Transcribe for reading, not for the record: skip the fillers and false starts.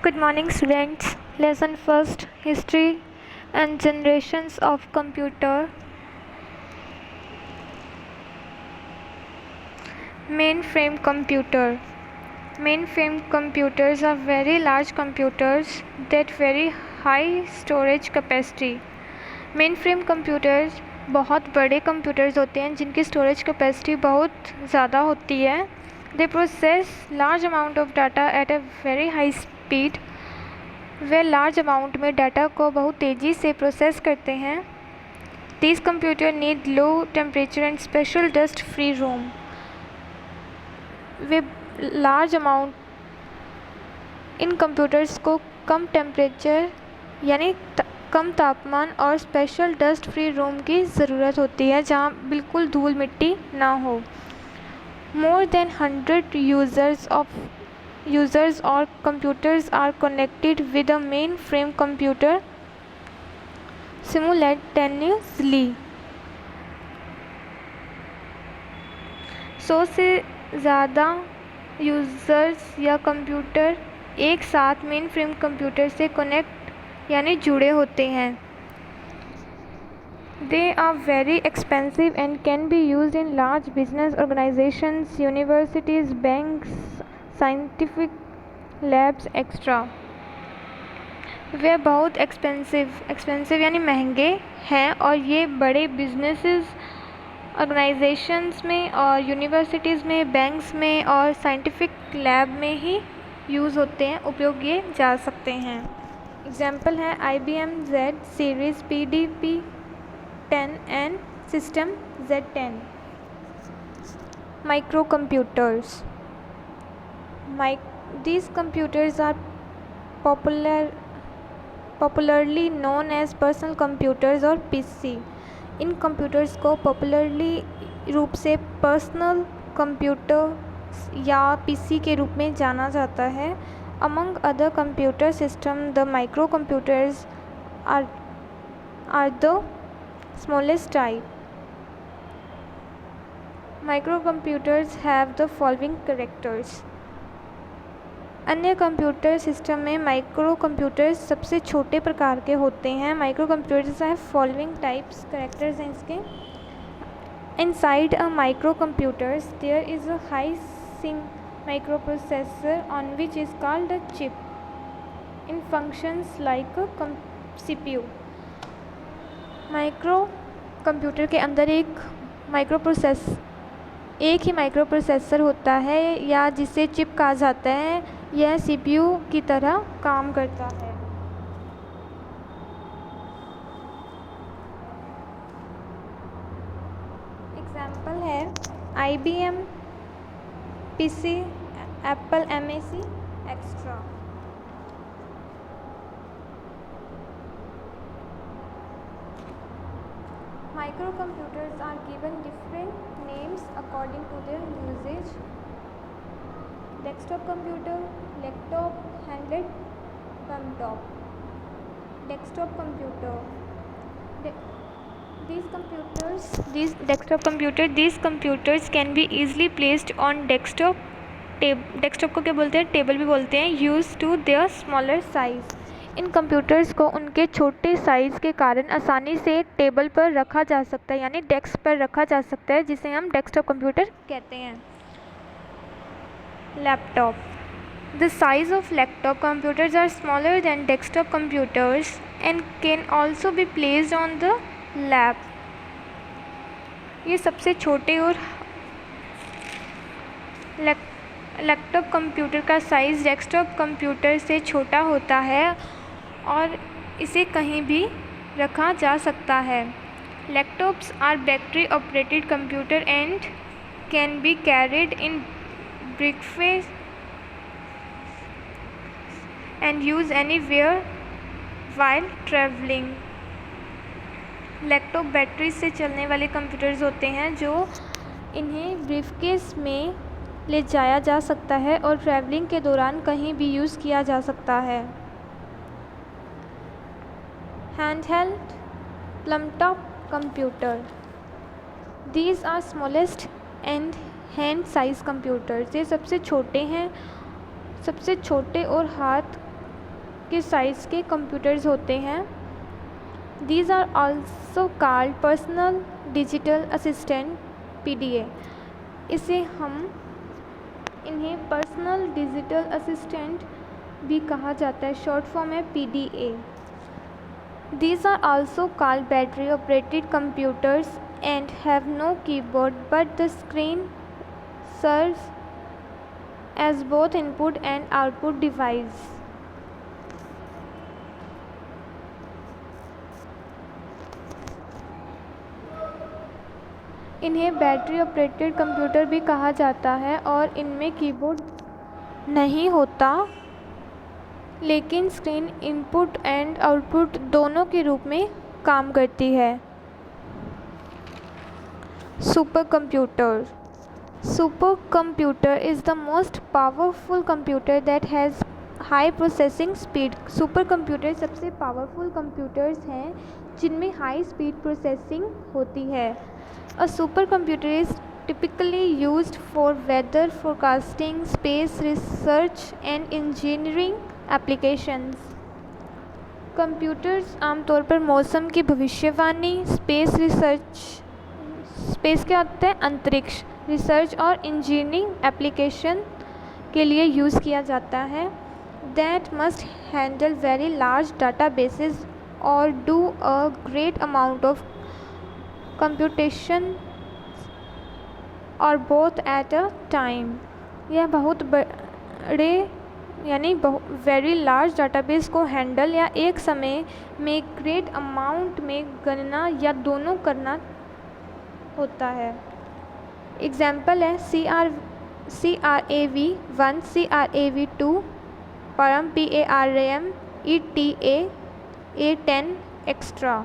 Good morning, students. Lesson first: History and generations of computer. Mainframe computer. Mainframe computers are very large computers that very high storage capacity. Mainframe computers बहुत बड़े computers होते हैं जिनकी storage capacity बहुत ज़्यादा होती है. They process large amount of data at a very high speed. Way large amount में डाटा को बहुत तेज़ी से प्रोसेस करते हैं. These computers need low temperature and special dust free room. Way large amount in computers को कम temperature यानी कम तापमान और स्पेशल डस्ट फ्री रूम की ज़रूरत होती है जहाँ बिल्कुल धूल मिट्टी ना हो. More than 100 users or computers are connected with a mainframe computer simultaneously. 100 से ज़्यादा यूज़र्स या कंप्यूटर एक साथ मेनफ्रेम कंप्यूटर से कनेक्ट यानी जुड़े होते हैं. They are very expensive and can be used in large business organizations, universities, banks, scientific labs, etc. वे बहुत एक्सपेंसिव यानी महंगे हैं और ये बड़े बिजनेसेस ऑर्गेनाइजेशंस में और यूनिवर्सिटीज़ में, बैंक्स में और साइंटिफिक लैब में ही यूज़ होते हैं, उपयोग किए जा सकते हैं. एग्जाम्पल है IBM Z series PDP-10 and system Z10. Microcomputers. These computers are popularly known as personal computers और PC. इन कंप्यूटर्स को पॉपुलरली रूप से पर्सनल कंप्यूटर या PC के रूप में जाना जाता है. Among other computer system, the microcomputers are the smallest type. Microcomputers have the following characters. अन्य कंप्यूटर सिस्टम में माइक्रो कंप्यूटर्स सबसे छोटे प्रकार के होते हैं. माइक्रो कंप्यूटर्स हैं फॉलोइंग टाइप्स कैरेक्टर्स हैं इसके. Inside a micro computers there is a high sync micro processor on which is called a chip in functions like CPU. Micro computer के अंदर एक ही माइक्रो प्रोसेसर होता है या जिसे चिप कहा जाता है. यह CPU की तरह काम करता है. एग्जाम्पल है IBM PC, Apple MAC, extra. Microcomputers are given different names according to their usage. Desktop computer, laptop, handheld, laptop. Desktop computer. These computers can be easily placed on desktop. Desktop को क्या बोलते हैं? Table भी बोलते हैं. Use to their smaller size. इन computers को उनके छोटे साइज़ के कारण आसानी से टेबल पर रखा जा सकता है यानी डेस्क पर रखा जा सकता है जिसे हम डेस्कटॉप कंप्यूटर कहते हैं. Laptop. The size of laptop computers are smaller than desktop computers and can also be placed on the lap. ये सबसे छोटे और लैपटॉप कंप्यूटर का साइज़ डेस्कटॉप कंप्यूटर से छोटा होता है और इसे कहीं भी रखा जा सकता है. Laptops are battery operated computer and can be carried in briefcase and use anywhere while travelling. Laptop battery से चलने वाले कंप्यूटर्स होते हैं जो इन्हें ब्रीफकेस में ले जाया जा सकता है और ट्रैवलिंग के दौरान कहीं भी यूज़ किया जा सकता है. Handheld laptop computer. These are smallest and hand size computers. ये सबसे छोटे हैं, सबसे छोटे और हाथ के साइज़ के कंप्यूटर्स होते हैं। These are also called personal digital assistant PDA। इन्हें पर्सनल डिजिटल असिस्टेंट भी कहा जाता है, शॉर्ट फॉर्म है PDA। These are also called battery operated computers and have no keyboard but the screen serves as both input and output device। इन्हें battery operated computer भी कहा जाता है और इनमें कीबोर्ड नहीं होता, लेकिन स्क्रीन इनपुट एंड आउटपुट दोनों के रूप में काम करती है। Super computer. Super computer is the most powerful computer that has high processing speed. Super computer सबसे पावरफुल कंप्यूटर्स हैं जिनमें हाई स्पीड प्रोसेसिंग होती है। A super computer is typically used for weather forecasting, space research and engineering applications। Computers आमतौर पर मौसम की भविष्यवाणी, स्पेस रिसर्च, स्पेस क्या होता है, अंतरिक्ष, रिसर्च और इंजीनियरिंग एप्लीकेशन के लिए यूज़ किया जाता है। That must handle very large databases और do a great amount of computation और बोथ एट अ टाइम। यह बहुत बड़े यानी वेरी लार्ज डाटाबेस को हैंडल या एक समय में ग्रेट अमाउंट में गणना या दोनों करना होता है। एग्जाम्पल है CRAV1, CRAV2, PARAM, PARAM, ETA, A10 extra.